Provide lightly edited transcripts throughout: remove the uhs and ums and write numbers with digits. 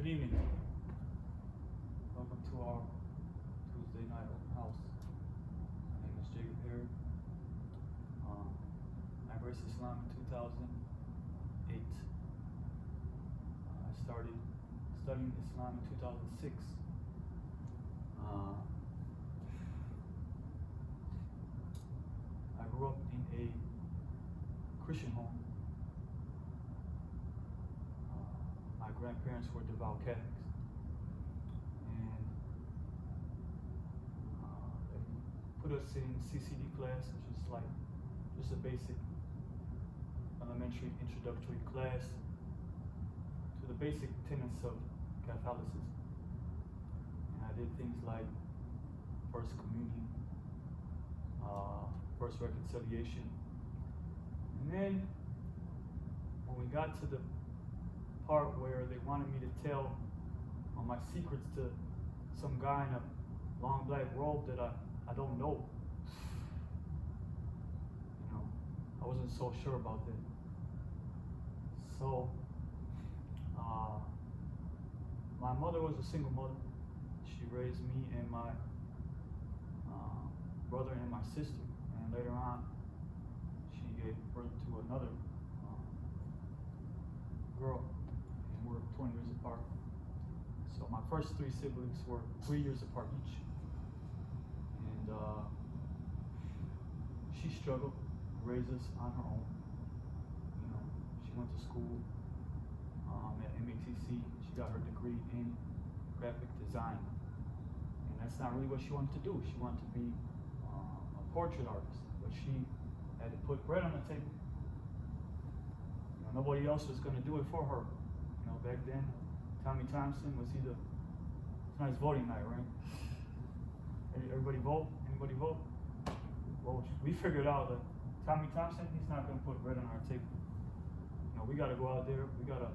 evening. Welcome to our Tuesday night open house. My name is Jacob Harry. I embraced Islam in 2008. I started studying Islam in 2006. I grew up in a Christian home. My grandparents were devout Catholics, and they put us in CCD class, which is like just a basic elementary introductory class to the basic tenets of Catholicism. And I did things like First Communion, First Reconciliation, and then when we got to the part where they wanted me to tell my secrets to some guy in a long black robe that I don't know. You know, I wasn't so sure about that. So, my mother was a single mother. She raised me and my brother and my sister, and later on, she gave birth to another girl. We're 20 years apart. So my first three siblings were 3 years apart each. And she struggled to raise us on her own. You know, she went to school at MATC. She got her degree in graphic design. And that's not really what she wanted to do. She wanted to be a portrait artist, but she had to put bread on the table. You know, nobody else was going to do it for her. You know, back then, Tommy Thompson was tonight's voting night, right? Everybody vote? Anybody vote? Well, we figured out that Tommy Thompson, he's not going to put bread on our table. You know, we got to go out there, we got to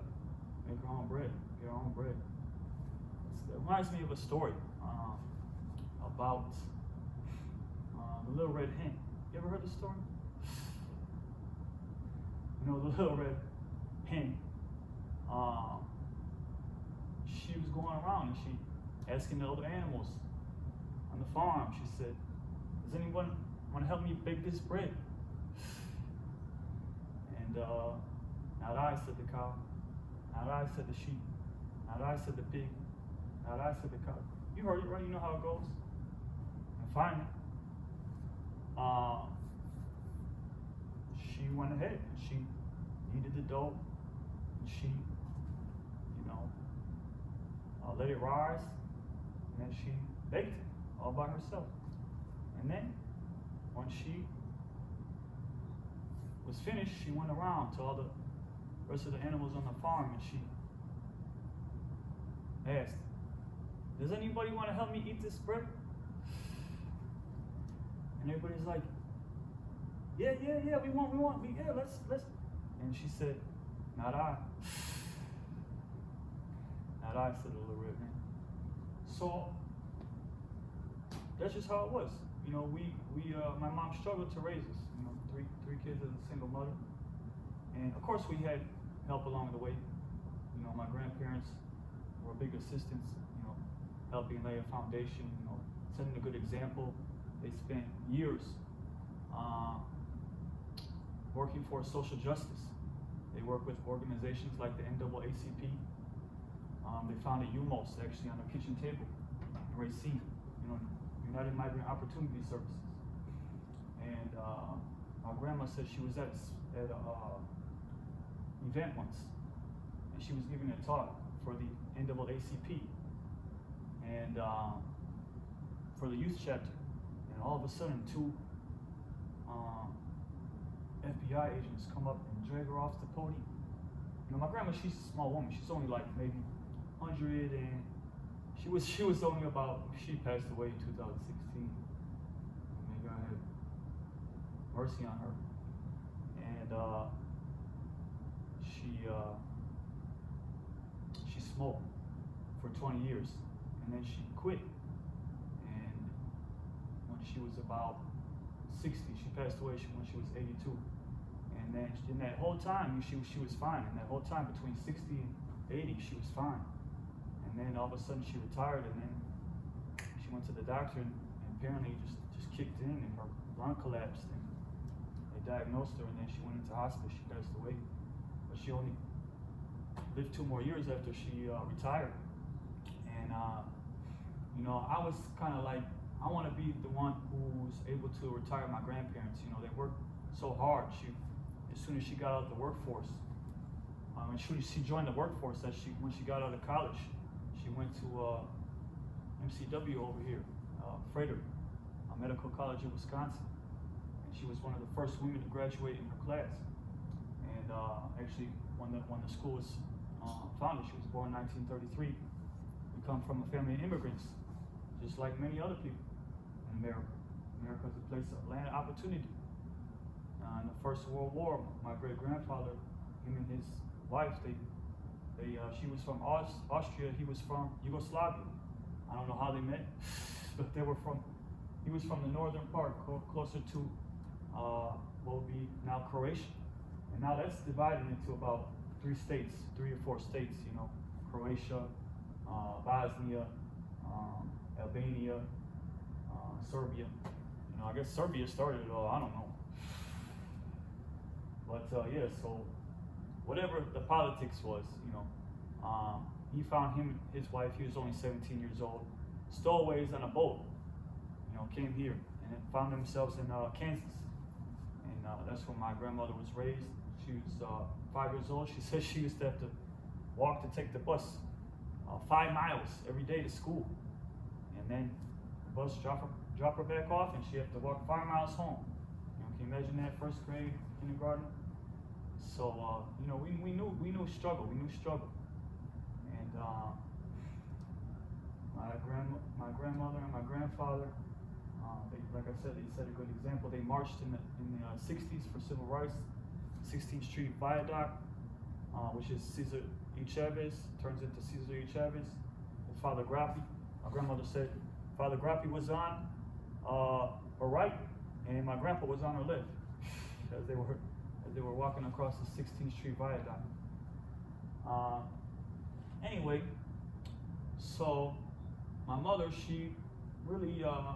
make our own bread, get our own bread. It reminds me of a story about the Little Red Hen. You ever heard the story? You know, the Little Red Hen. She was going around and she asking the other animals on the farm. She said, "Does anyone want to help me bake this bread?" And not I, said the cow. Not I, said the sheep. Not I, said the pig. Not I, said the cow. You heard it, right? You know how it goes. And finally, she went ahead and she kneaded the dough and she let it rise, and then she baked it all by herself. And then, when she was finished, she went around to all the rest of the animals on the farm, and she asked, "Does anybody want to help me eat this bread?" And everybody's like, yeah, we want, let's. And she said, "Not I. Not I," said the Little Red Hen. So that's just how it was. You know, my mom struggled to raise us. You know, three kids as a single mother, and of course we had help along the way. You know, my grandparents were a big assistance. You know, helping lay a foundation. You know, setting a good example. They spent years working for social justice. They work with organizations like the NAACP. They found a UMOS actually on the kitchen table in Racine, you know, United Migrant Opportunity Services. And my grandma said she was at an event once, and she was giving a talk for the NAACP and for the youth chapter. And all of a sudden, two FBI agents come up and drag her off the podium. You know, my grandma, she's a small woman. She's only like maybe 100, and she was only about, she passed away in 2016. May God have mercy on her. And she smoked for 20 years, and then she quit. And when she was about 60, she passed away when she was 82. And then in that whole time, she was fine. And that whole time between 60 and 80, she was fine. And then all of a sudden she retired, and then she went to the doctor, and apparently just kicked in, and her lung collapsed, and they diagnosed her, and then she went into hospice. She passed away, but she only lived 2 more years after she retired. And I was kind of like, I want to be the one who's able to retire my grandparents. They worked so hard. As soon as she got out of the workforce, and she joined the workforce, when she got out of college, she went to MCW over here, Freighter, Medical College in Wisconsin. And she was one of the first women to graduate in her class. And actually, when the school was founded, she was born in 1933. We come from a family of immigrants, just like many other people in America. America is a place of land of opportunity. In the First World War, my great-grandfather, him and his wife, she was from Austria, he was from Yugoslavia. I don't know how they met, but he was from the northern part, closer to what would be now Croatia. And now that's divided into about 3 or 4 states, Croatia, Bosnia, Albania, Serbia. I guess Serbia started it all, I don't know. But yeah, so whatever the politics was, he found his wife, he was only 17 years old, stowaways on a boat, came here and then found themselves in Kansas. And that's where my grandmother was raised. She was 5 years old. She said she used to have to walk to take the bus 5 miles every day to school. And then the bus drop her back off, and she had to walk 5 miles home. Can you imagine that? 1st grade, kindergarten. So we knew struggle. And my grandmother and my grandfather, like I said, they set a good example. They marched in the 60s for civil rights. 16th Street Viaduct, which is Cesar E. Chavez, turns into Cesar E. Chavez. And Father Grappi, my grandmother said, Father Grappi was on her right, and my grandpa was on her left, as they were walking across the 16th Street Viaduct. Anyway, so my mother, she really, I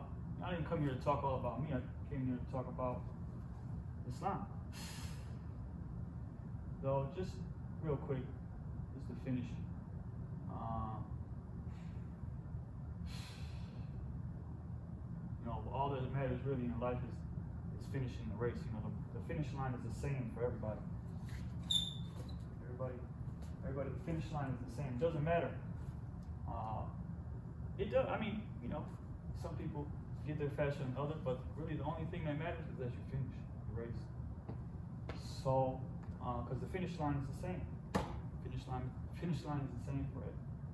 didn't come here to talk all about me. I came here to talk about Islam. So just real quick, just to finish. All that matters really in life is finishing the race. The finish line is the same for everybody. Everybody, the finish line is the same. It doesn't matter. It does. Some people get there faster than others, but really the only thing that matters is that you finish the race. So, because the finish line is the same. Finish line is the same for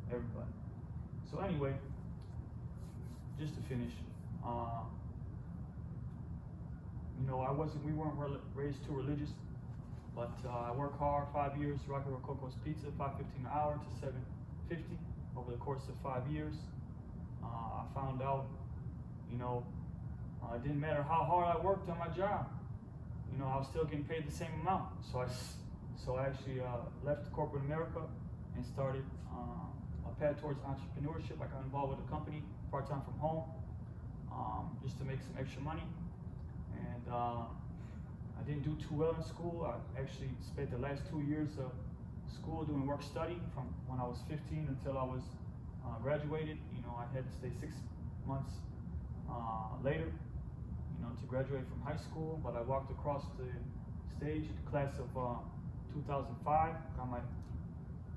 everybody. So anyway, just to finish, we weren't raised too religious, but I worked hard 5 years, Rocky Rococo's Pizza, $5.15 an hour to $7.50 over the course of 5 years. I found out, it didn't matter how hard I worked on my job. I was still getting paid the same amount. So I actually left corporate America and started a path towards entrepreneurship. I got involved with a company part-time from home, just to make some extra money. And I didn't do too well in school. I actually spent the last 2 years of school doing work study from when I was 15 until I was graduated. I had to stay 6 months later, to graduate from high school. But I walked across the stage in the class of 2005, got my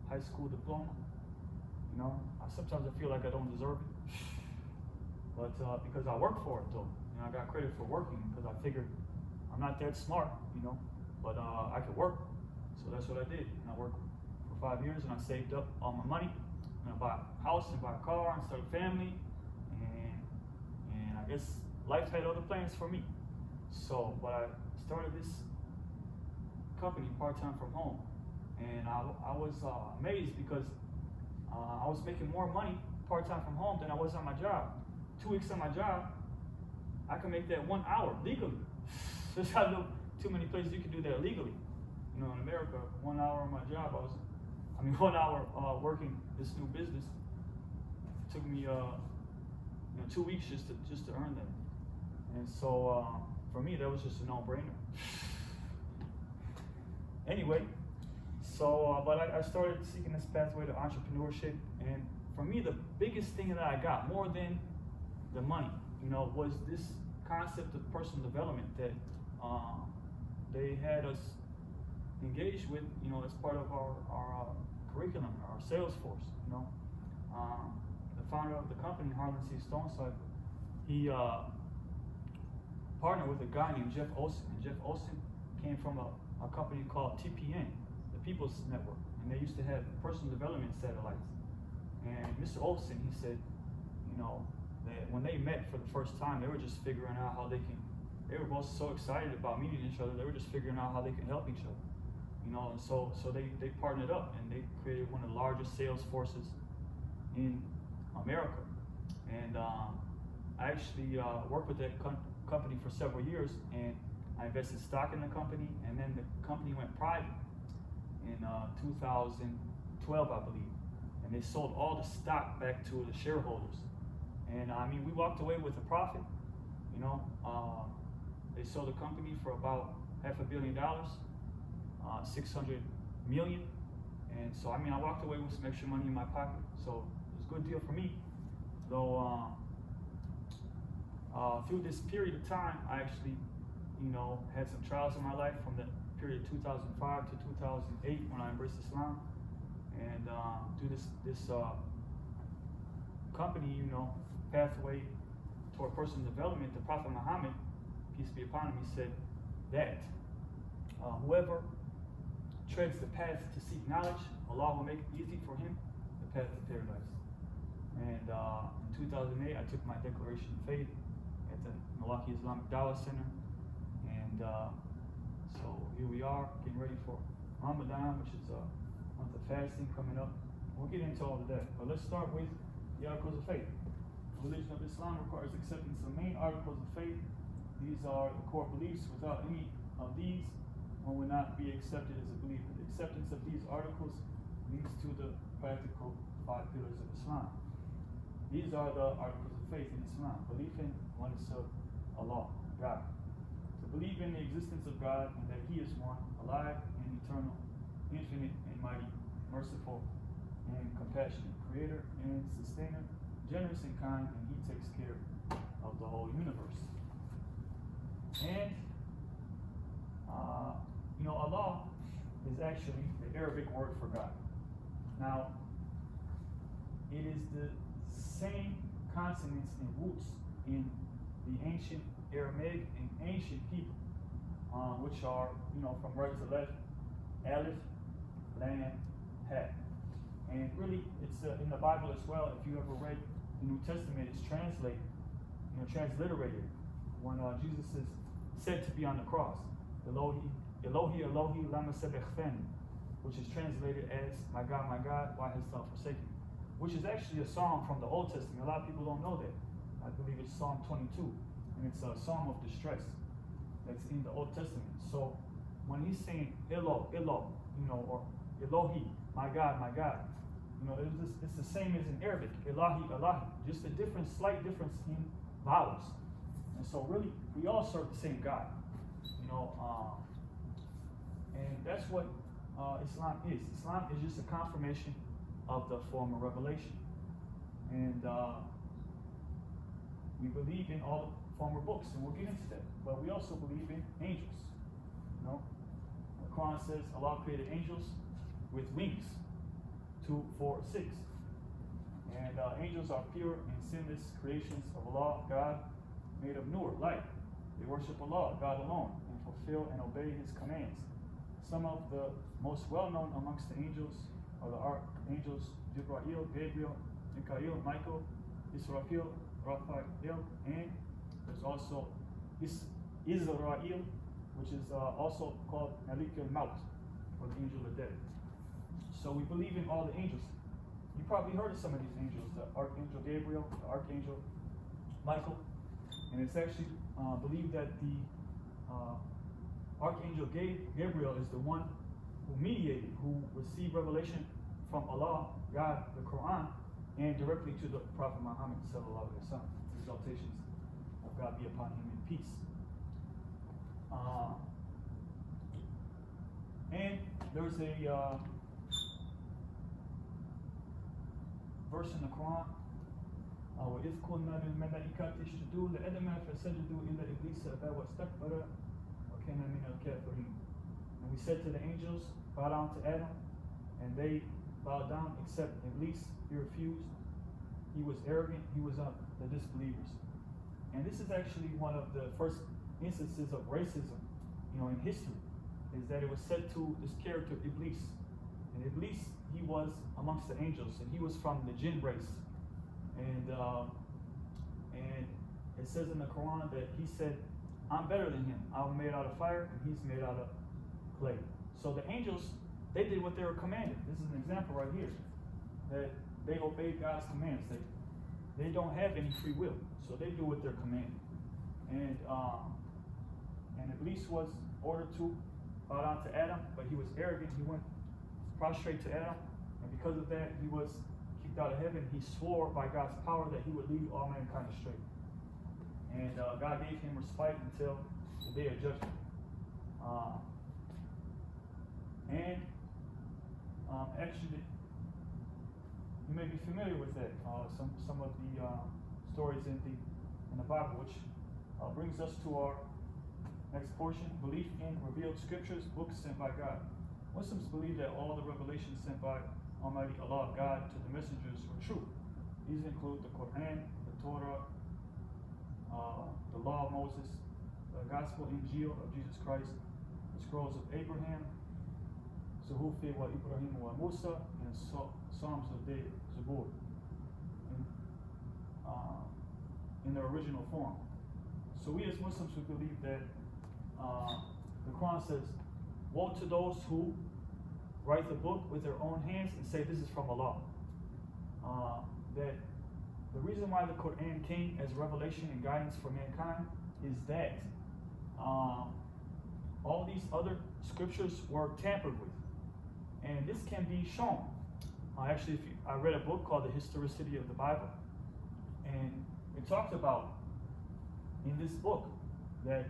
high school diploma. Sometimes I feel like I don't deserve it, but because I worked for it though. I got credit for working because I figured I'm not that smart, but I could work. So that's what I did. And I worked for 5 years, and I saved up all my money, and I bought a house and bought a car and started a family, and I guess life had other plans for me. So, but I started this company part-time from home, and I was amazed because I was making more money part-time from home than I was on my job. 2 weeks on my job, I can make that 1 hour legally. There's not too many places you can do that legally. In America, 1 hour on my job, 1 hour working this new business, took me 2 weeks just to earn them. And so for me, that was just a no-brainer. Anyway, so but I started seeking this pathway to entrepreneurship, and for me, the biggest thing that I got, more than the money, was this concept of personal development that they had us engaged with, as part of our curriculum, our sales force. The founder of the company, Harlan C. Stonecycle, he partnered with a guy named Jeff Olson. And Jeff Olson came from a company called TPN, the People's Network, and they used to have personal development satellites. And Mr. Olson, he said, that when they met for the first time, they were just figuring out how they were both so excited about meeting each other, they were just figuring out how they can help each other. And so they partnered up, and they created one of the largest sales forces in America. And I actually worked with that company for several years, and I invested stock in the company, and then the company went private in 2012, I believe. And they sold all the stock back to the shareholders. And we walked away with a profit. They sold the company for about $500 million, 600 million. And so, I walked away with some extra money in my pocket. So it was a good deal for me. Though through this period of time, I actually, had some trials in my life from the period 2005 to 2008 when I embraced Islam. And through this company, pathway toward personal development, the Prophet Muhammad, peace be upon him, he said that whoever treads the path to seek knowledge, Allah will make it easy for him the path to paradise. And in 2008, I took my declaration of faith at the Milwaukee Islamic Dawah Center. And so here we are, getting ready for Ramadan, which is a month of fasting coming up. We'll get into all of that. But let's start with the articles of faith. The religion of Islam requires acceptance of main articles of faith. These are the core beliefs. Without any of these, one will not be accepted as a believer. The acceptance of these articles leads to the practical 5 pillars of Islam. These are the articles of faith in Islam. Belief in oneness of Allah, God. To believe in the existence of God and that He is one, alive and eternal, infinite and mighty, merciful and compassionate, creator and sustainer, generous and kind, and He takes care of the whole universe. And Allah is actually the Arabic word for God. Now, it is the same consonants and roots in the ancient Aramaic and ancient people, which are, from right to left, Aleph, Lam, Ha. And really, it's in the Bible as well. If you ever read the New Testament, it's translated, transliterated when Jesus is said to be on the cross. Elohi, Elohi, Elohi, lama sabachthani, which is translated as, my God, why hast thou forsaken me? Which is actually a psalm from the Old Testament. A lot of people don't know that. I believe it's Psalm 22, and it's a psalm of distress that's in the Old Testament. So when he's saying Elo, Elo, or Elohi, my God, it's the same as in Arabic, Ilahi, Ilahi, just a slight difference in vowels. And so really, we all serve the same God, and that's what Islam is. Islam is just a confirmation of the former revelation. And we believe in all the former books, and we'll get into that. But we also believe in angels. The Quran says Allah created angels with wings, 2, 4, 6. And angels are pure and sinless creations of Allah, God, made of nur, light. They worship Allah, God alone, and fulfill and obey His commands. Some of the most well-known amongst the angels are the archangels Jibreel, Gabriel, Mikael, Michael, Israfil, Raphael, and there's also Israel, which is also called Malik al-Maut, or the angel of death. So we believe in all the angels. You probably heard of some of these angels, the Archangel Gabriel, the Archangel Michael, and it's actually believed that the Archangel Gabriel is the one who mediated, who received revelation from Allah, God, the Quran, and directly to the Prophet Muhammad sallallahu alaihi wasallam. Exaltations of God be upon him in peace. And there's a verse in the Quran. وَإِذْ قُلْنَا لِلْمَلَائِكَةِ اسْجُدُوا لِآدَمَ فَسَجَدُوا إِلَّا إِبْلِيسَ أَبَى وَاسْتَكْبَرَ وَكَانَ مِنَ الْكَافِرِينَ. And we said to the angels, bow down to Adam, and they bowed down except Iblis. He refused. He was arrogant. He was of the disbelievers. And this is actually one of the first instances of racism, in history, is that it was said to this character Iblis. And Iblis, he was amongst the angels, and he was from the jinn race. And it says in the Quran that he said, I'm better than him. I'm made out of fire, and he's made out of clay. So the angels, they did what they were commanded. This is an example right here, that they obeyed God's commands. They don't have any free will, so they do what they're commanded. And Iblis was ordered to bow down to Adam, but he was arrogant. He went prostrate to Adam, and because of that, he was kicked out of heaven. He swore by God's power that he would lead all mankind astray. And God gave him respite until the day of judgment. Actually, you may be familiar with that. Some of the stories in the Bible, which brings us to our next portion: belief in revealed scriptures, books sent by God. Muslims believe that all the revelations sent by Almighty Allah, God, to the messengers were true. These include the Quran, the Torah, the Law of Moses, the Gospel Injil of Jesus Christ, the scrolls of Abraham, Suhufi wa Ibrahim wa Musa, and Psalms of David, Zabur, in their original form. So we as Muslims, we believe that the Quran says, woe to those who write the book with their own hands and say this is from Allah. That the reason why the Quran came as revelation and guidance for mankind is that all these other scriptures were tampered with. And this can be shown. Actually, I read a book called The Historicity of the Bible, and it talks about in this book that